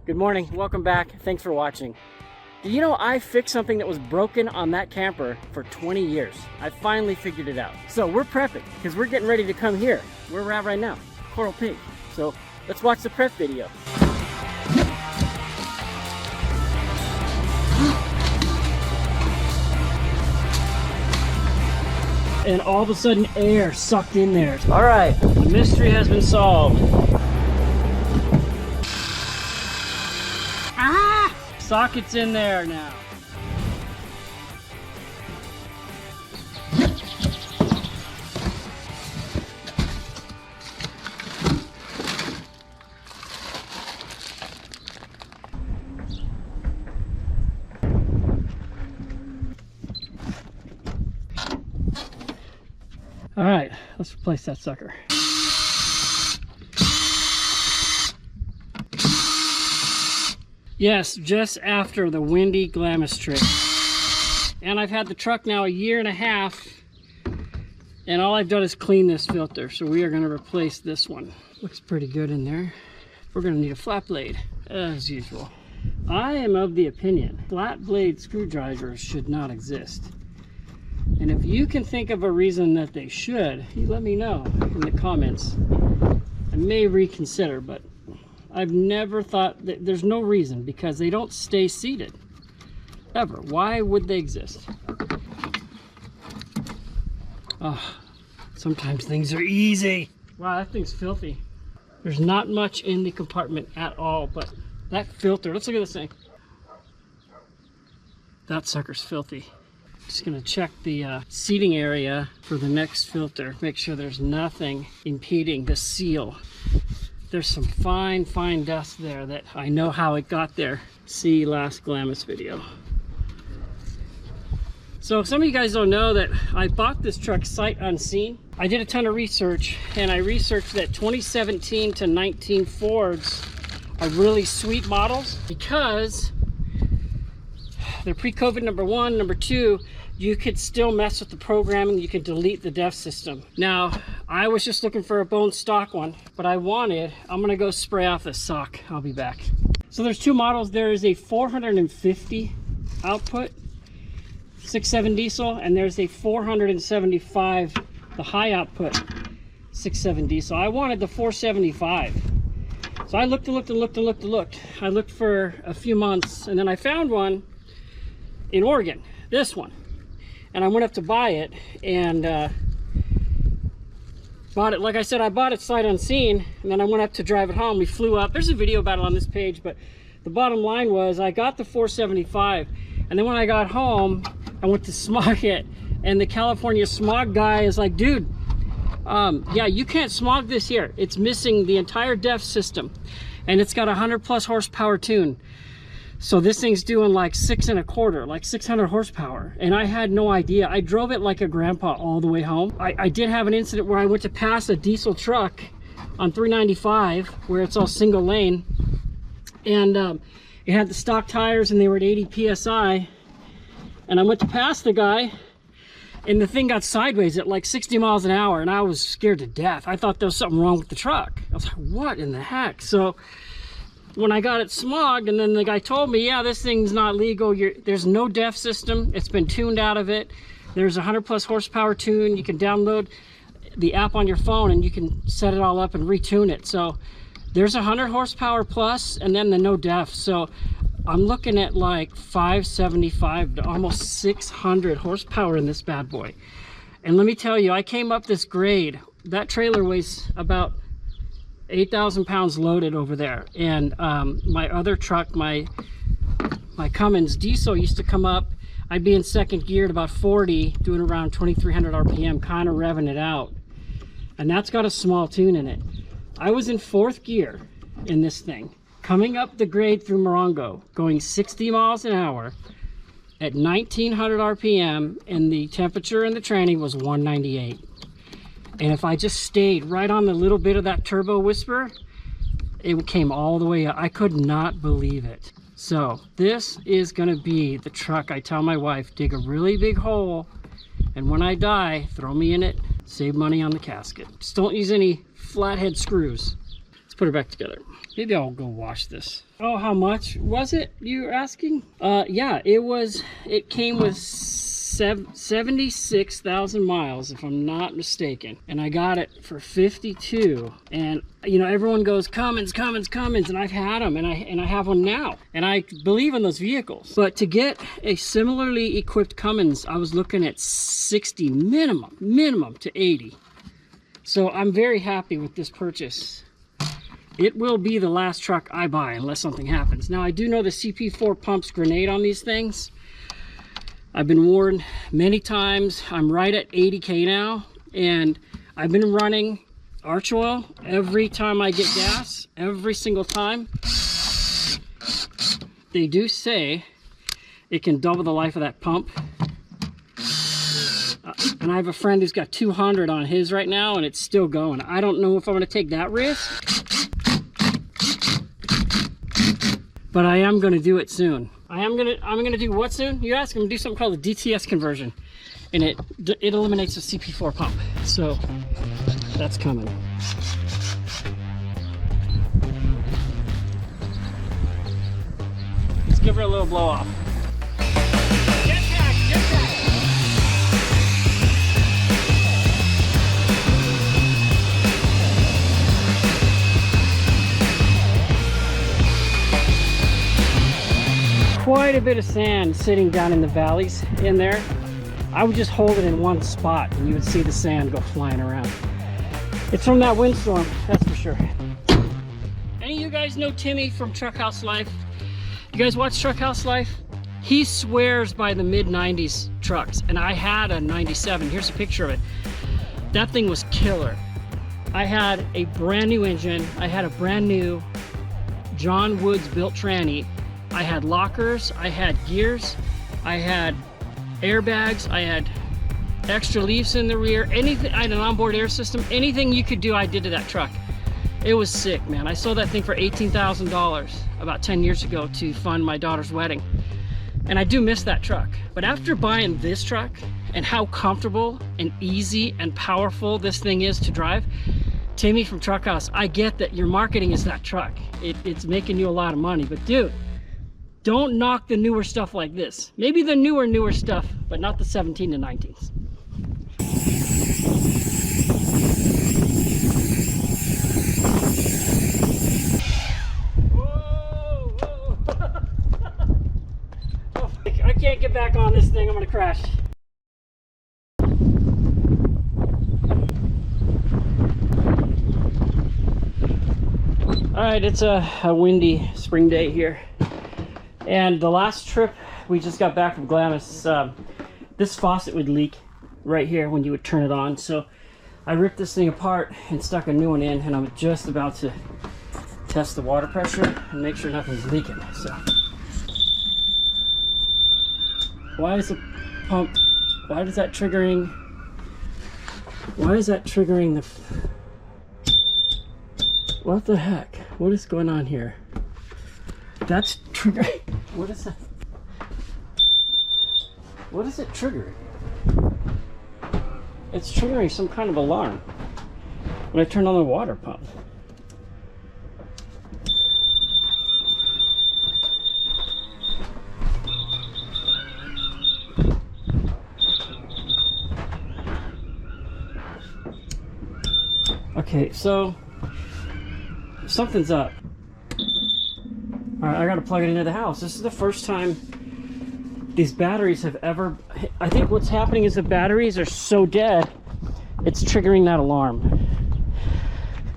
Good morning, welcome back, thanks for watching. Did you know I fixed something that was broken on that camper for 20 years? I finally figured it out. So we're prepping, because we're getting ready to come here, where we're at right now, Coral Peak. So let's watch the prep video. And all of a sudden air sucked in there. All right, the mystery has been solved. Ah! Socket's in there now. All right, let's replace that sucker. Yes, just after the windy Glamis trip. And I've had the truck now a year and a half, and all I've done is clean this filter. So we are gonna replace this one. Looks pretty good in there. We're gonna need a flat blade, as usual. I am of the opinion flat blade screwdrivers should not exist. And if you can think of a reason that they should, you let me know in the comments. I may reconsider, but I've never thought that there's no reason, because they don't stay seated ever. Why would they exist? Oh, sometimes things are easy. Wow, that thing's filthy. There's not much in the compartment at all, but that filter, let's look at this thing. That sucker's filthy. Just gonna check the seating area for the next filter. Make sure there's nothing impeding the seal. There's some fine dust there that I know how it got there. See last Glamis video. So some of you guys don't know that I bought this truck sight unseen. I did a ton of research, and I researched that 2017 to 19 Fords are really sweet models because they're pre-COVID, number one. Number two, you could still mess with the programming. You could delete the DEF system. Now, I was just looking for a bone stock one, but I'm gonna go spray off this sock. I'll be back. So there's two models. There is a 450 output, 6.7 diesel, and there's a 475, the high output, 6.7 diesel. I wanted the 475. So I looked. I looked for a few months, and then I found one in Oregon, this one. And I went up to buy it, and bought it, like I said, I bought it sight unseen, and then I went up to drive it home. We flew up. There's a video about it on this page, but the bottom line was I got the 475, and then when I got home, I went to smog it, and the California smog guy is like, dude, yeah, you can't smog this here. It's missing the entire DEF system, and it's got a 100+ horsepower tune. So this thing's doing like 6 1/4, like 600 horsepower. And I had no idea. I drove it like a grandpa all the way home. I did have an incident where I went to pass a diesel truck on 395 where it's all single lane. And it had the stock tires and they were at 80 PSI. And I went to pass the guy and the thing got sideways at like 60 miles an hour, and I was scared to death. I thought there was something wrong with the truck. I was like, what in the heck? So when I got it smogged, and then the guy told me, yeah, this thing's not legal. There's no DEF system. It's been tuned out of it. There's a 100+ horsepower tune. You can download the app on your phone and you can set it all up and retune it. So there's 100 horsepower plus, and then the no DEF. So I'm looking at like 575 to almost 600 horsepower in this bad boy. And let me tell you, I came up this grade. That trailer weighs about 8,000 pounds loaded over there, and my other truck, my Cummins diesel, used to come up. I'd be in second gear at about 40, doing around 2,300 RPM, kind of revving it out, and that's got a small tune in it. I was in fourth gear in this thing, coming up the grade through Morongo, going 60 miles an hour at 1,900 RPM, and the temperature in the tranny was 198. And if I just stayed right on the little bit of that turbo whisper, it came all the way up. I could not believe it. So this is gonna be the truck I tell my wife, dig a really big hole, and when I die, throw me in it, save money on the casket. Just don't use any flathead screws. Let's put it back together. Maybe I'll go wash this. Oh, how much was it, you're asking? Yeah, it came with 76,000 miles, if I'm not mistaken. And I got it for 52. And you know, everyone goes, Cummins, Cummins, Cummins, and I've had them, and I have one now. And I believe in those vehicles. But to get a similarly equipped Cummins, I was looking at 60 minimum to 80. So I'm very happy with this purchase. It will be the last truck I buy unless something happens. Now, I do know the CP4 pumps grenade on these things. I've been warned many times. I'm right at 80K now, and I've been running Arch Oil every time I get gas, every single time. They do say it can double the life of that pump. And I have a friend who's got 200 on his right now, and it's still going. I don't know if I'm gonna take that risk, but I am gonna do it soon. I'm gonna do what soon? You ask. I'm gonna do something called a DTS conversion, and it eliminates the CP4 pump. So that's coming. Let's give her a little blow off. Quite a bit of sand sitting down in the valleys in there. I would just hold it in one spot and you would see the sand go flying around. It's from that windstorm, that's for sure. Any of you guys know Timmy from Truckhouse Life? You guys watch Truckhouse Life? He swears by the mid-90s trucks, and I had a 97. Here's a picture of it. That thing was killer. I had a brand new engine. I had a brand new John Woods built tranny. I had lockers, I had gears, I had airbags, I had extra leaves in the rear, anything. I had an onboard air system. Anything you could do, I did to that truck. It was sick, man. I sold that thing for $18,000 about 10 years ago to fund my daughter's wedding. And I do miss that truck. But after buying this truck and how comfortable and easy and powerful this thing is to drive, Timmy from Truckhouse, I get that your marketing is that truck. It's making you a lot of money, but dude, don't knock the newer stuff like this. Maybe the newer stuff, but not the 17 to 19s. Whoa, whoa. Oh, I can't get back on this thing, I'm gonna crash. All right, it's a windy spring day here. And the last trip, we just got back from Glamis. This faucet would leak right here when you would turn it on. So I ripped this thing apart and stuck a new one in, and I'm just about to test the water pressure and make sure nothing's leaking. So why is the pump, why is that triggering the, what the heck? What is going on here? That's triggering. What is that? What is it triggering? It's triggering some kind of alarm when I turn on the water pump. Okay, so something's up. Alright, I gotta plug it into the house. This is the first time these batteries have ever... I think what's happening is the batteries are so dead, it's triggering that alarm.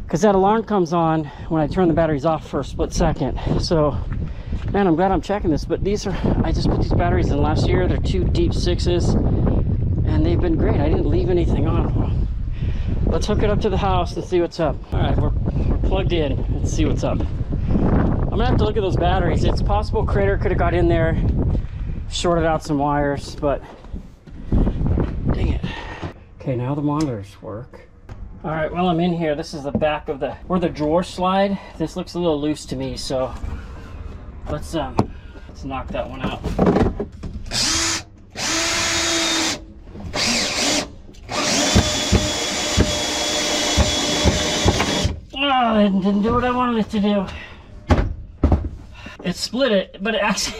Because that alarm comes on when I turn the batteries off for a split second. So, man, I'm glad I'm checking this. But these are... I just put these batteries in last year. They're 2 deep 6s. And they've been great. I didn't leave anything on. Let's hook it up to the house and see what's up. Alright, we're plugged in. Let's see what's up. I'm gonna have to look at those batteries. It's possible Critter could have got in there, shorted out some wires, but dang it. Okay, now the monitors work. All right, while I'm in here, this is the back of where the drawers slide. This looks a little loose to me, so let's knock that one out. Oh, and didn't do what I wanted it to do. It split it, but it actually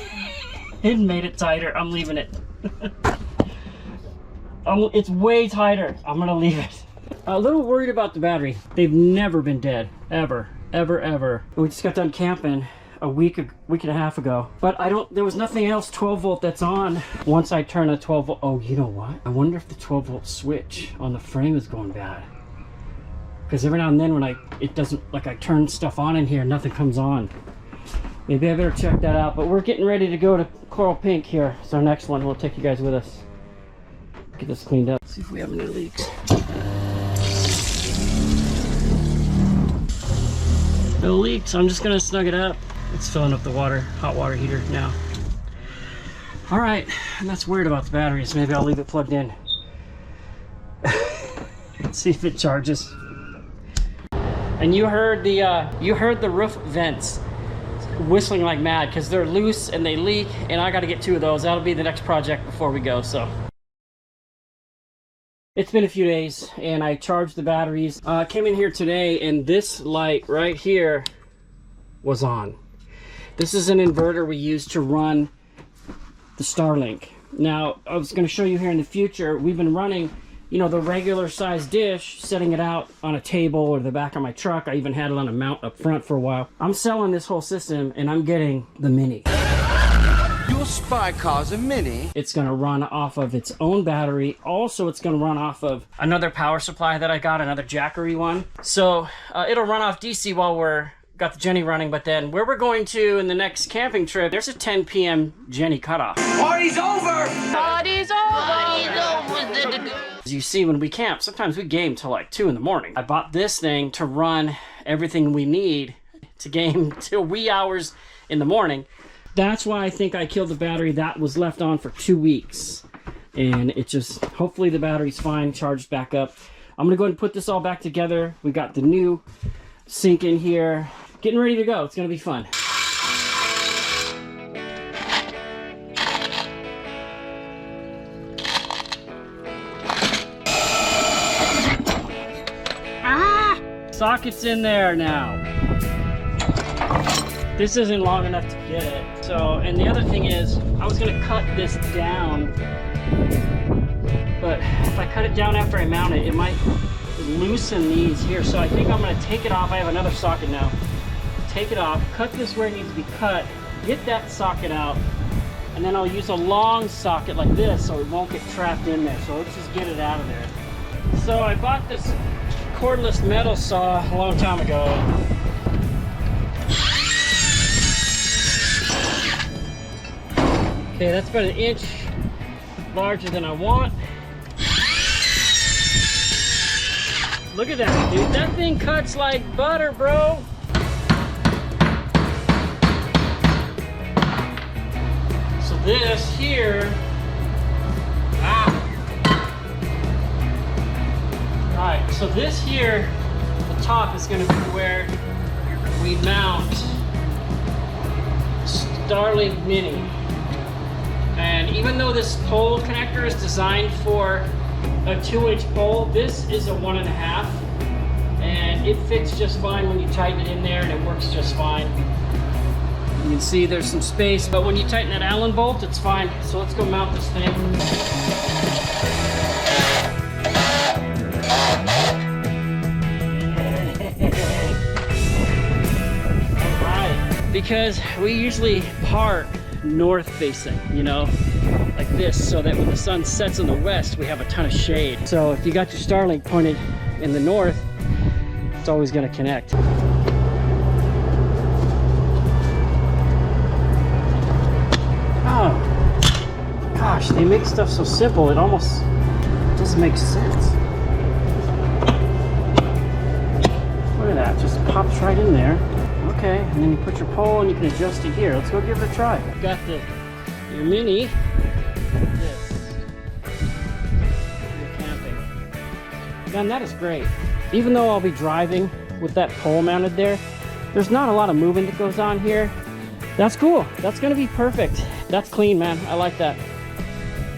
it made it tighter. I'm leaving it. It's way tighter. I'm gonna leave it. A little worried about the battery. They've never been dead, ever, ever, ever. We just got done camping a week and a half ago, but there was nothing else 12 volt that's on. Once I turn a 12 volt, oh, you know what? I wonder if the 12 volt switch on the frame is going bad. Because every now and then when it doesn't, like I turn stuff on in here, nothing comes on. Maybe I better check that out, but we're getting ready to go to Coral Pink here. It's our next one. We'll take you guys with us. Get this cleaned up. See if we have any leaks. No leaks. I'm just gonna snug it up. It's filling up the water, hot water heater now. All right, and that's weird about the batteries. Maybe I'll leave it plugged in. See if it charges. And you heard the roof vents whistling like mad because they're loose and they leak, and I got to get 2 of those. That'll be the next project before we go. So it's been a few days and I charged the batteries. I came in here today and this light right here was on. This is an inverter we use to run the Starlink. Now I was going to show you here in the future, we've been running, you know, the regular size dish, setting it out on a table or the back of my truck. I even had it on a mount up front for a while. I'm selling this whole system and I'm getting the Mini. Your spy car's a Mini. It's going to run off of its own battery. Also, it's going to run off of another power supply that I got, another Jackery one. So it'll run off DC while we're got the Jenny running, but then where we're going to in the next camping trip, there's a 10 p.m. Jenny cutoff. Party's over! Party's over! As you see, when we camp, sometimes we game till like 2 in the morning. I bought this thing to run everything we need to game till wee hours in the morning. That's why I think I killed the battery that was left on for 2 weeks. And it just, hopefully the battery's fine, charged back up. I'm gonna go ahead and put this all back together. We got the new sink in here. Getting ready to go. It's gonna be fun. Socket's in there now. This isn't long enough to get it. So, and the other thing is, I was gonna cut this down, but if I cut it down after I mount it, it might loosen these here. So I think I'm gonna take it off. I have another socket now. Take it off, cut this where it needs to be cut, get that socket out, and then I'll use a long socket like this so it won't get trapped in there. So let's just get it out of there. So I bought this cordless metal saw a long time ago. Okay, that's about 1 inch larger than I want. Look at that, dude. That thing cuts like butter, bro. So this here, Alright, so this here, the top is going to be where we mount Starlink Mini. And even though this pole connector is designed for a 2-inch pole, this is a 1.5, and it fits just fine when you tighten it in there, and it works just fine. You can see there's some space, but when you tighten that Allen bolt, it's fine. So let's go mount this thing. Alright, because we usually park north facing, you know, like this, so that when the sun sets in the west, we have a ton of shade. So if you got your Starlink pointed in the north, it's always going to connect. Oh gosh, they make stuff so simple it almost doesn't make sense. Look at that, just pops right in there. Okay, and then you put your pole and you can adjust it here. Let's go give it a try. Got your Mini. This. You're camping. Man, that is great. Even though I'll be driving with that pole mounted there, there's not a lot of movement that goes on here. That's cool. That's gonna be perfect. That's clean, man. I like that.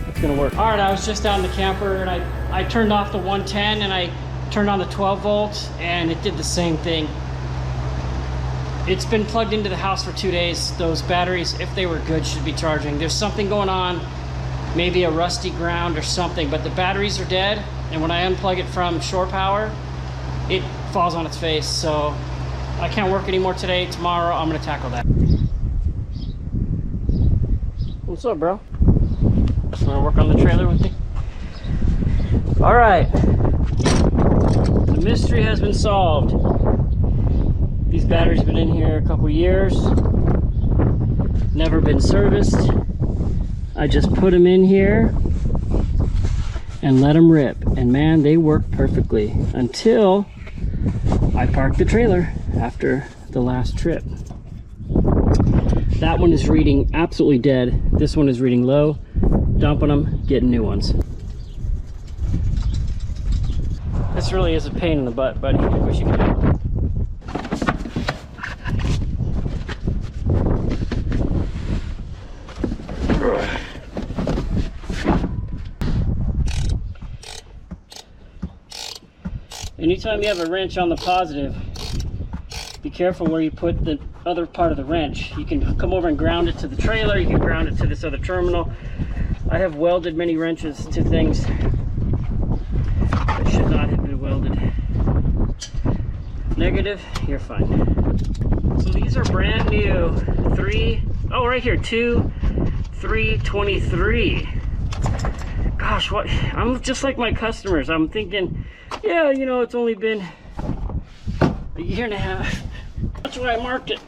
It's gonna work. All right, I was just out in the camper and I turned off the 110 and I turned on the 12 volts and it did the same thing. It's been plugged into the house for 2 days. Those batteries, if they were good, should be charging. There's something going on, maybe a rusty ground or something, but the batteries are dead. And when I unplug it from shore power, it falls on its face. So I can't work anymore today. Tomorrow, I'm gonna tackle that. What's up, bro? Wanna work on the trailer with me? All right. The mystery has been solved. These batteries have been in here a couple years, never been serviced. I just put them in here and let them rip, and man, they work perfectly until I parked the trailer after the last trip. That one is reading absolutely dead. This one is reading low. Dumping them, getting new ones. This really is a pain in the butt, buddy. I wish you could help. Anytime you have a wrench on the positive, be careful where you put the other part of the wrench. You can come over and ground it to the trailer, you can ground it to this other terminal. I have welded many wrenches to things that should not have been welded. Negative, you're fine. So these are brand new, right here, 2-3-23. Gosh, what? I'm just like my customers. I'm thinking, yeah, you know, it's only been a year and a half. That's why I marked it.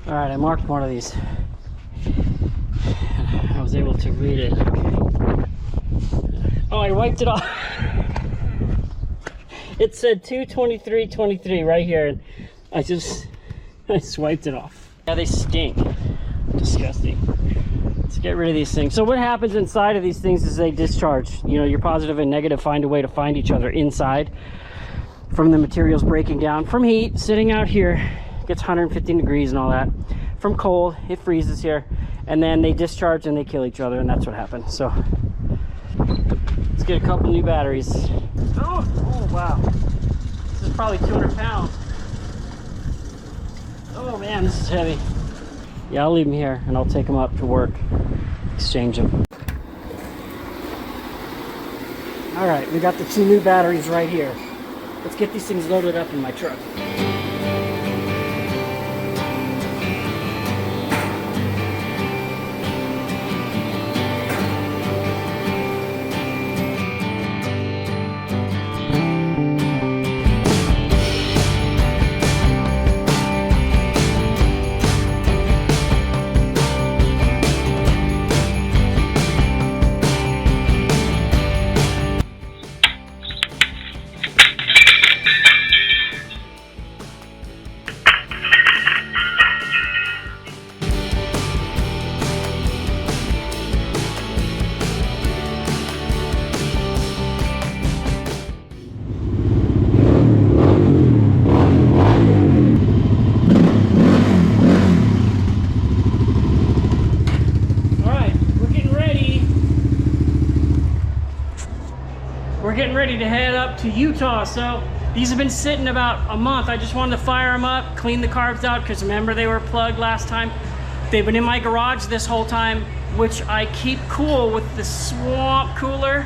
All right, I marked one of these. I was able to read it. Oh, I wiped it off. It said 2-23-23 right here, and I swiped it off. Yeah, they stink. Disgusting. Let's get rid of these things. So what happens inside of these things is they discharge. You know, your positive and negative find a way to find each other inside from the materials breaking down. From heat, sitting out here, gets 115 degrees and all that. From cold, it freezes here, and then they discharge and they kill each other, and that's what happens. So let's get a couple new batteries. Oh wow, this is probably 200 pounds. Oh man, this is heavy. Yeah, I'll leave them here and I'll take them up to work, exchange them. All right, we got the 2 new batteries right here. Let's get these things loaded up in my truck. We're getting ready to head up to Utah. So these have been sitting about a month. I just wanted to fire them up, clean the carbs out, because remember they were plugged last time. They've been in my garage this whole time, which I keep cool with the swamp cooler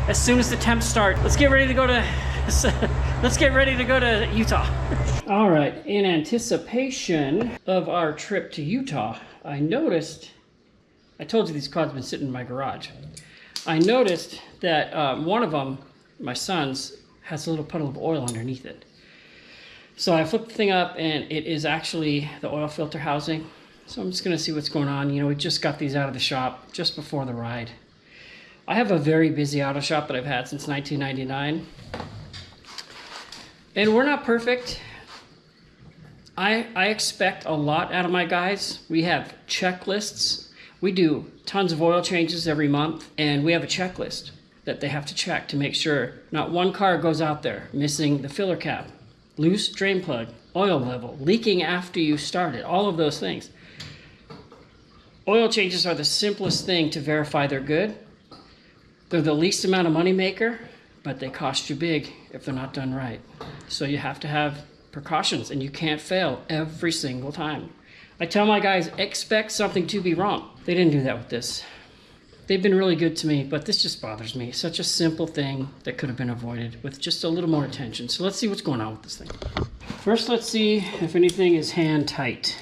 as soon as the temps start. Let's get ready to go to Utah. All right, in anticipation of our trip to Utah, I noticed, I told you these quads have been sitting in my garage. I noticed that one of them, my son's, has a little puddle of oil underneath it. So I flipped the thing up and it is actually the oil filter housing. So I'm just gonna see what's going on. You know, we just got these out of the shop just before the ride. I have a very busy auto shop that I've had since 1999. And we're not perfect. I expect a lot out of my guys. We have checklists. We do tons of oil changes every month, and we have a checklist that they have to check to make sure not one car goes out there missing the filler cap, loose drain plug, oil level, leaking after you start it, all of those things. Oil changes are the simplest thing to verify they're good. They're the least amount of money maker, but they cost you big if they're not done right. So you have to have precautions, and you can't fail every single time. I tell my guys, expect something to be wrong. They didn't do that with this. They've been really good to me, but this just bothers me. Such a simple thing that could have been avoided with just a little more attention. So let's see what's going on with this thing. First, let's see if anything is hand tight.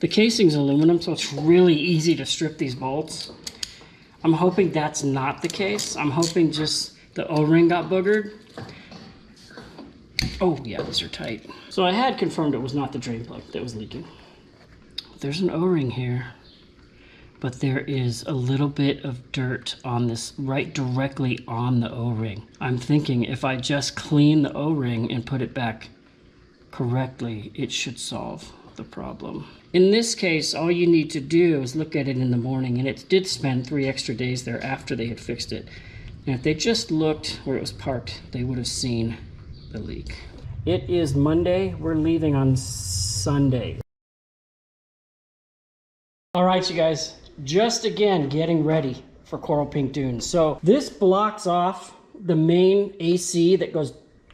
The casing's aluminum, so it's really easy to strip these bolts. I'm hoping that's not the case. I'm hoping just the O-ring got boogered. Oh yeah, these are tight. So I had confirmed it was not the drain plug that was leaking. There's an O-ring here, but there is a little bit of dirt on this, right directly on the O-ring. I'm thinking if I just clean the O-ring and put it back correctly, it should solve the problem. In this case, all you need to do is look at it in the morning, and it did spend 3 extra days there after they had fixed it. And if they just looked where it was parked, they would have seen the leak. It is Monday. We're leaving on Sunday. All right, you guys, just again getting ready for Coral Pink Dunes. So this blocks off the main AC that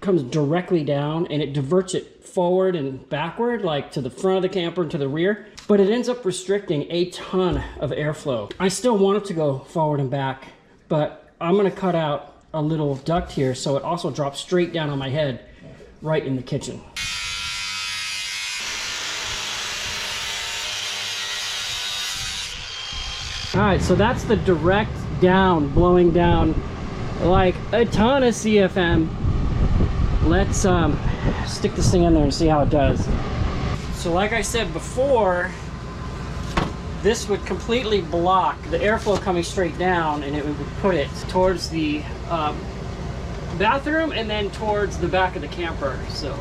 comes directly down, and it diverts it forward and backward, like to the front of the camper and to the rear, but it ends up restricting a ton of airflow. I still want it to go forward and back, but I'm gonna cut out a little duct here so it also drops straight down on my head right in the kitchen. All right, so that's the direct down, blowing down like a ton of CFM. Let's stick this thing in there and see how it does. So like I said before, this would completely block the airflow coming straight down, and it would put it towards the bathroom and then towards the back of the camper. So,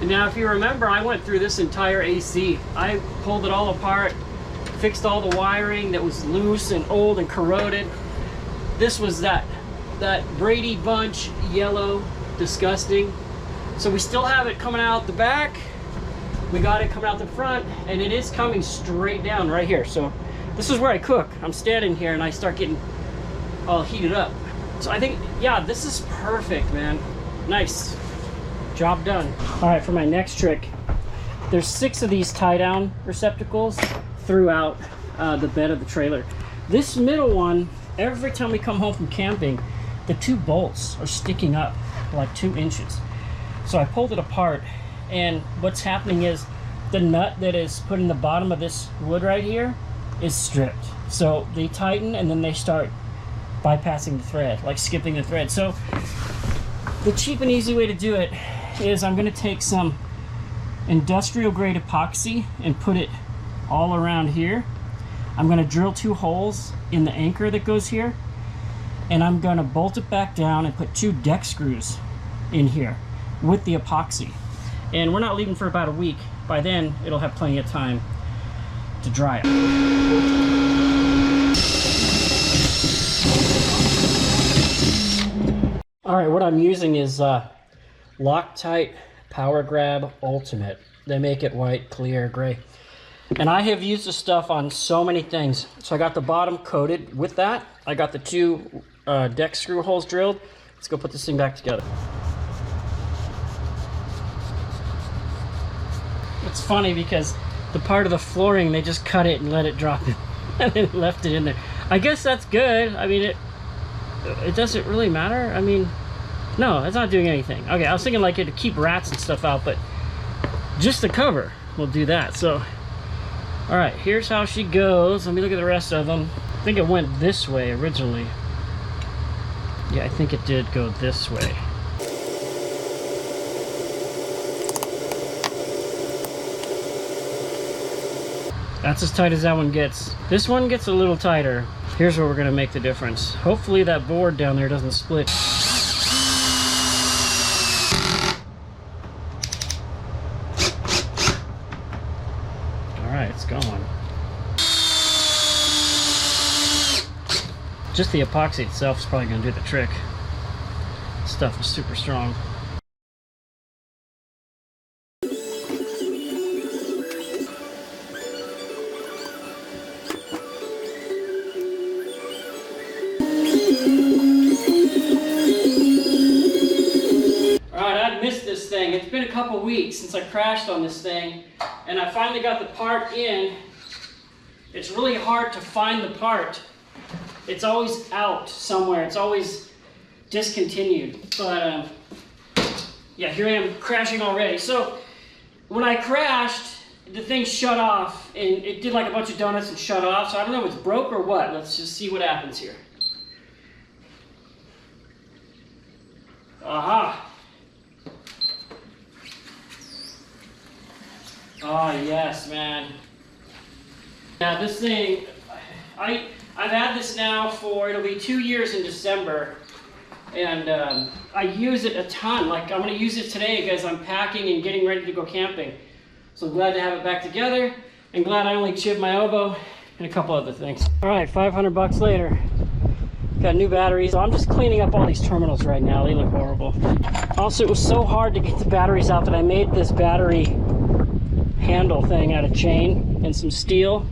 and now if you remember, I went through this entire AC. I pulled it all apart, fixed all the wiring that was loose and old and corroded. This was that Brady Bunch yellow, disgusting. So we still have it coming out the back. We got it coming out the front, and it is coming straight down right here. So this is where I cook. I'm standing here and I start getting all heated up. So I think, yeah, this is perfect, man. Nice. Job done. All right, for my next trick, there's 6 of these tie-down receptacles throughout the bed of the trailer. This middle one, every time we come home from camping, the 2 bolts are sticking up like 2 inches. So I pulled it apart, and what's happening is the nut that is put in the bottom of this wood right here is stripped. So they tighten and then they start bypassing the thread, like skipping the thread. So the cheap and easy way to do it is I'm going to take some industrial grade epoxy and put it all around here. I'm going to drill 2 holes in the anchor that goes here, and I'm going to bolt it back down and put 2 deck screws in here with the epoxy. And we're not leaving for about a week. By then it'll have plenty of time to dry it. All right, what I'm using is Loctite Power Grab Ultimate. They make it white, clear, gray. And I have used this stuff on so many things. So I got the bottom coated with that. I got the 2 deck screw holes drilled. Let's go put this thing back together. It's funny because the part of the flooring, they just cut it and let it drop in and then left it in there. I guess that's good. I mean, it doesn't really matter. I mean, no, it's not doing anything. Okay, I was thinking like it to keep rats and stuff out, but just the cover will do that. So, all right, here's how she goes. Let me look at the rest of them. I think it went this way originally. Yeah, I think it did go this way. That's as tight as that one gets. This one gets a little tighter. Here's where we're gonna make the difference. Hopefully that board down there doesn't split. All right, it's going. Just the epoxy itself is probably gonna do the trick. This stuff is super strong. couple weeks since I crashed on this thing, and I finally got the part in. It's really hard to find the part. It's always out somewhere. It's always discontinued. But yeah, here I am crashing already. So when I crashed, the thing shut off, and it did like a bunch of donuts and shut off. So I don't know if it's broke or what. Let's just see what happens here. Aha. Oh yes, man. Yeah, this thing, I've had this now for, it'll be 2 years in December, and I use it a ton. Like, I'm going to use it today because I'm packing and getting ready to go camping. So I'm glad to have it back together, and glad I only chipped my oboe and a couple other things. All right, 500 bucks later, got new batteries. So I'm just cleaning up all these terminals right now. They look horrible. Also, it was so hard to get the batteries out that I made this battery handle thing out of chain and some steel.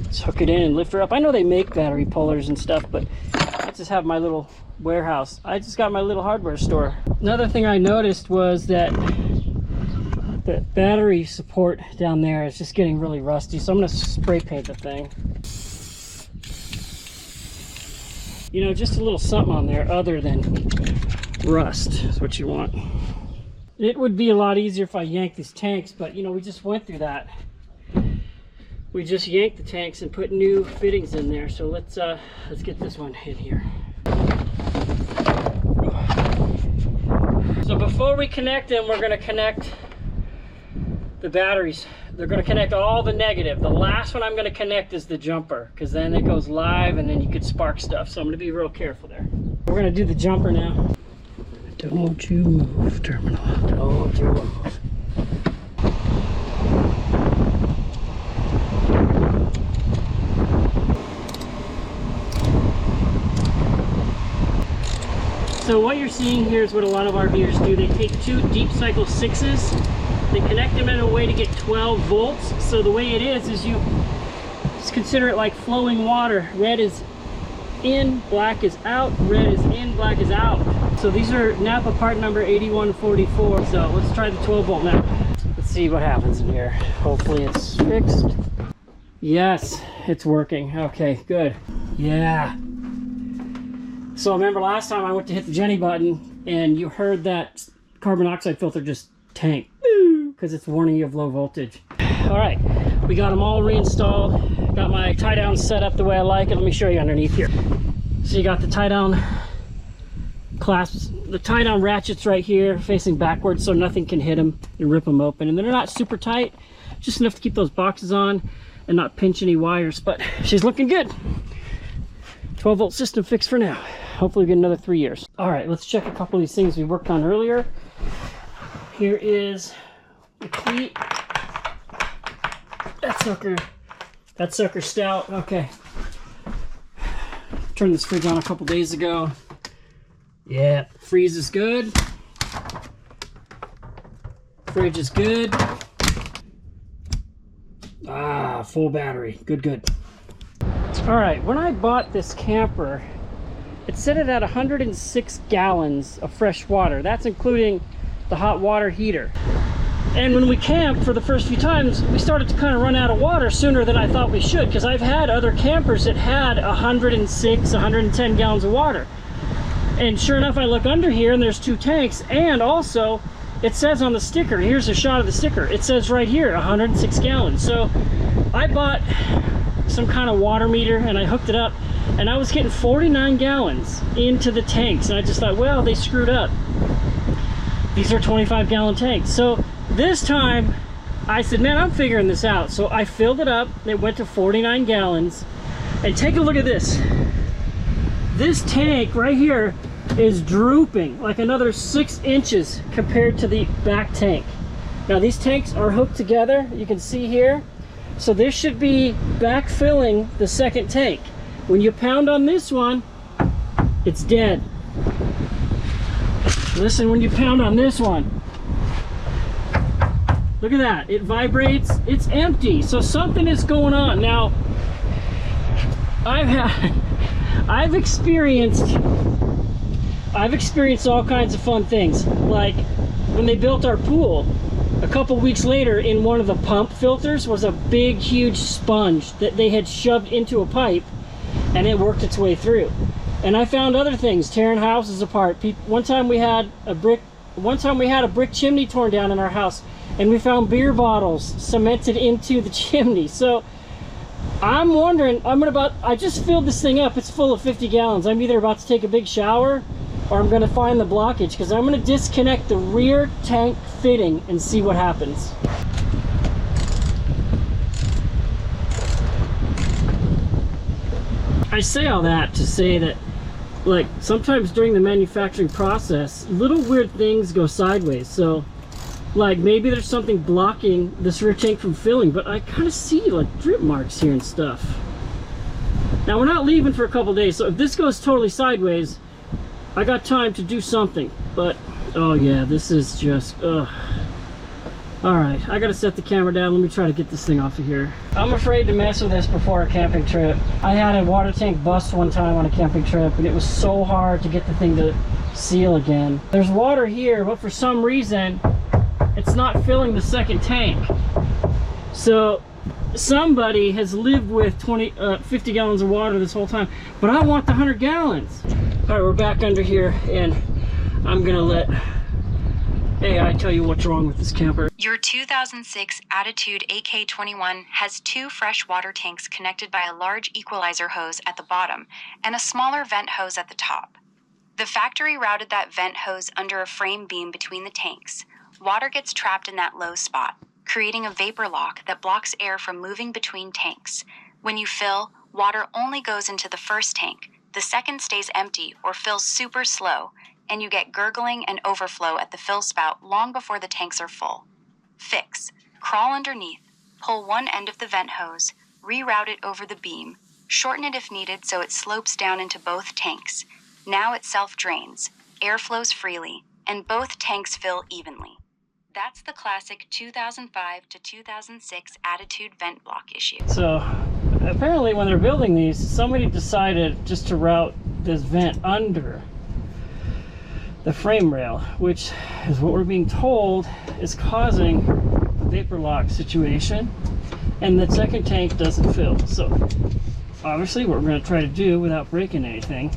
Just hook it in and lift her up. I know they make battery pullers and stuff, but I just have my little warehouse. I just got my little hardware store. Another thing I noticed was that the battery support down there is just getting really rusty, so I'm going to spray paint the thing. You know, just a little something on there other than rust is what you want. It would be a lot easier if I yanked these tanks, but you know, we just went through that. We just yanked the tanks and put new fittings in there. So let's get this one in here. So before we connect them, we're going to connect the batteries. They're going to connect all the negative. The last one I'm going to connect is the jumper, because then it goes live and then you could spark stuff. So I'm going to be real careful there. We're going to do the jumper now. Don't you move, terminal. Don't you move. So what you're seeing here is what a lot of RVers do. They take two deep cycle 6s, they connect them in a way to get 12 volts. So the way it is you just consider it like flowing water. Red is in, black is out, red is in, black is out. So these are Napa part number 8144. So let's try the 12 volt now. Let's see what happens in here. Hopefully it's fixed. Yes, it's working. Okay, good. Yeah. So remember last time I went to hit the Jenny button and you heard that carbon monoxide filter just tank because it's warning you of low voltage. All right, we got them all reinstalled. Got my tie down set up the way I like it. Let me show you underneath here. So you got the tie down clasps, the tie down ratchets right here facing backwards so nothing can hit them and rip them open. And they're not super tight, just enough to keep those boxes on and not pinch any wires, but she's looking good. 12 volt system fixed for now. Hopefully we get another 3 years. All right, let's check a couple of these things we worked on earlier. Here is the cleat. That sucker stout. Okay. Turned this fridge on a couple days ago. Yeah, freeze is good. Fridge is good. Ah, full battery. Good. All right, when I bought this camper, it said it had 106 gallons of fresh water. That's including the hot water heater. And when we camped for the first few times, we started to kind of run out of water sooner than I thought we should, because I've had other campers that had 106, 110 gallons of water. And sure enough, I look under here and there's 2 tanks, and also it says on the sticker, here's a shot of the sticker, it says right here 106 gallons. So I bought some kind of water meter and I hooked it up, and I was getting 49 gallons into the tanks, and I just thought, well, they screwed up. These are 25 gallon tanks. So this time I said, man, I'm figuring this out. So I filled it up, it went to 49 gallons, and take a look at this. This tank right here is drooping like another 6 inches compared to the back tank. Now these tanks are hooked together, you can see here. So this should be backfilling the second tank. When you pound on this one, it's dead. Listen, when you pound on this one, look at that, it vibrates, it's empty. So something is going on. Now, I've experienced all kinds of fun things, like when they built our pool, a couple weeks later, in one of the pump filters was a big, huge sponge that they had shoved into a pipe, and it worked its way through. And I found other things tearing houses apart. One time we had a brick chimney torn down in our house, and we found beer bottles cemented into the chimney. So I'm wondering, I just filled this thing up. It's full of 50 gallons. I'm either about to take a big shower or I'm gonna find the blockage, because I'm gonna disconnect the rear tank fitting and see what happens. I say all that to say that, like, sometimes during the manufacturing process, little weird things go sideways. So, like, maybe there's something blocking this rear tank from filling, but I kind of see, like, drip marks here and stuff. Now, we're not leaving for a couple days, so if this goes totally sideways, I got time to do something. But, oh yeah, this is just, ugh. Alright, I gotta set the camera down. Let me try to get this thing off of here. I'm afraid to mess with this before a camping trip. I had a water tank bust one time on a camping trip, and it was so hard to get the thing to seal again. There's water here, but for some reason, it's not filling the second tank. So somebody has lived with 50 gallons of water this whole time, but I want the 100 gallons. All right, we're back under here, and I'm gonna let AI tell you what's wrong with this camper. Your 2006 Attitude AK21 has 2 fresh water tanks connected by a large equalizer hose at the bottom and a smaller vent hose at the top. The factory routed that vent hose under a frame beam between the tanks. Water gets trapped in that low spot, creating a vapor lock that blocks air from moving between tanks. When you fill, water only goes into the first tank. The second stays empty or fills super slow, and you get gurgling and overflow at the fill spout long before the tanks are full. Fix: crawl underneath, pull one end of the vent hose, reroute it over the beam, shorten it if needed so it slopes down into both tanks. Now it self-drains, air flows freely, and both tanks fill evenly. That's the classic 2005 to 2006 Attitude vent block issue. So apparently when they're building these, somebody decided just to route this vent under the frame rail, which is what we're being told is causing a vapor lock situation, and the second tank doesn't fill. So obviously what we're going to try to do without breaking anything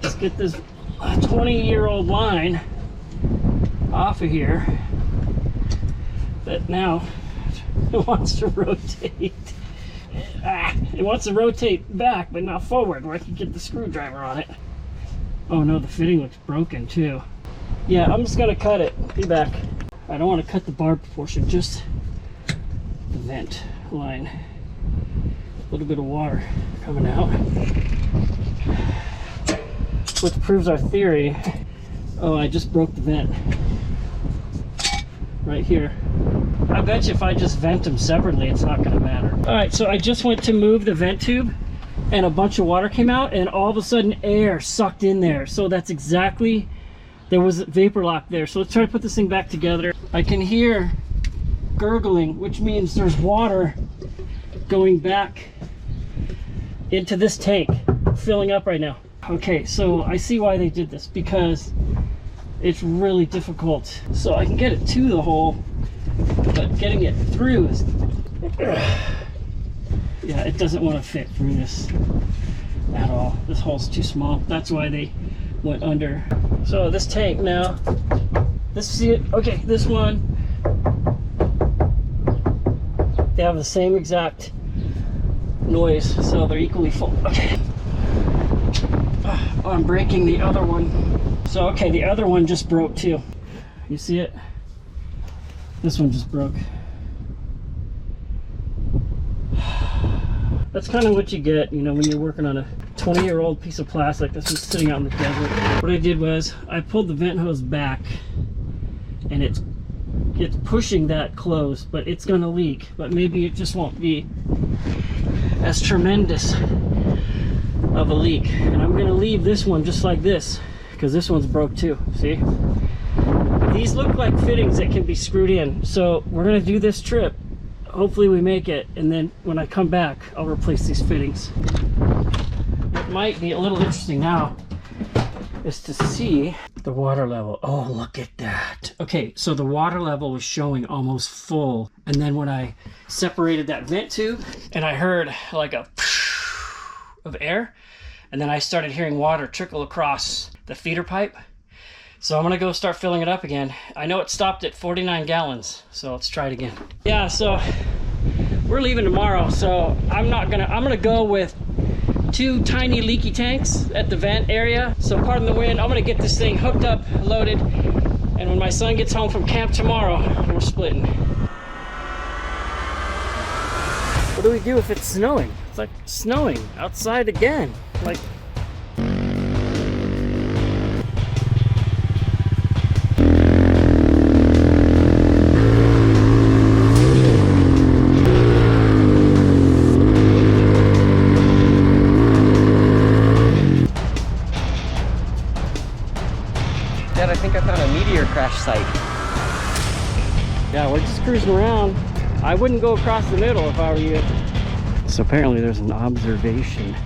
is get this 20-year-old line off of here that now it wants to rotate. It wants to rotate back, but not forward, where I can get the screwdriver on it. Oh no, the fitting looks broken too. Yeah, I'm just gonna cut it. Be back. I don't want to cut the barbed portion, just the vent line. A little bit of water coming out, which proves our theory. Oh, I just broke the vent right here. I bet you if I just vent them separately, it's not going to matter. All right, so I just went to move the vent tube, and a bunch of water came out, and all of a sudden air sucked in there. So that's exactly, there was a vapor lock there. So let's try to put this thing back together. I can hear gurgling, which means there's water going back into this tank, filling up right now. Okay, so I see why they did this, because it's really difficult. So I can get it to the hole, but getting it through is, yeah, it doesn't want to fit through this at all. This hole's too small. That's why they went under. So this tank now, this one, they have the same exact noise, so they're equally full. Okay. Oh, I'm breaking the other one. So okay, the other one just broke too. You see it? This one just broke. That's kind of what you get, you know, when you're working on a 20-year-old piece of plastic that's just sitting out in the desert. What I did was I pulled the vent hose back, and it's pushing that closed, but it's gonna leak. But maybe it just won't be as tremendous of a leak. And I'm gonna leave this one just like this, because this one's broke too. See? These look like fittings that can be screwed in. So we're gonna do this trip. Hopefully we make it, and then when I come back, I'll replace these fittings. What might be a little interesting now is to see The water level. Oh, look at that. Okay, so the water level was showing almost full. And then when I separated that vent tube and I heard like a of air, and then I started hearing water trickle across the feeder pipe. So I'm gonna go start filling it up again. I know it stopped at 49 gallons, so let's try it again. Yeah, so we're leaving tomorrow, so I'm gonna go with 2 tiny leaky tanks at the vent area. So pardon the wind, I'm gonna get this thing hooked up, loaded, and when my son gets home from camp tomorrow, we're splitting. What do we do if it's snowing? It's like snowing outside again. Like, Dad, I think I found a meteor crash site. yeah, we're just cruising around. I wouldn't go across the middle if I were you. So apparently there's an observation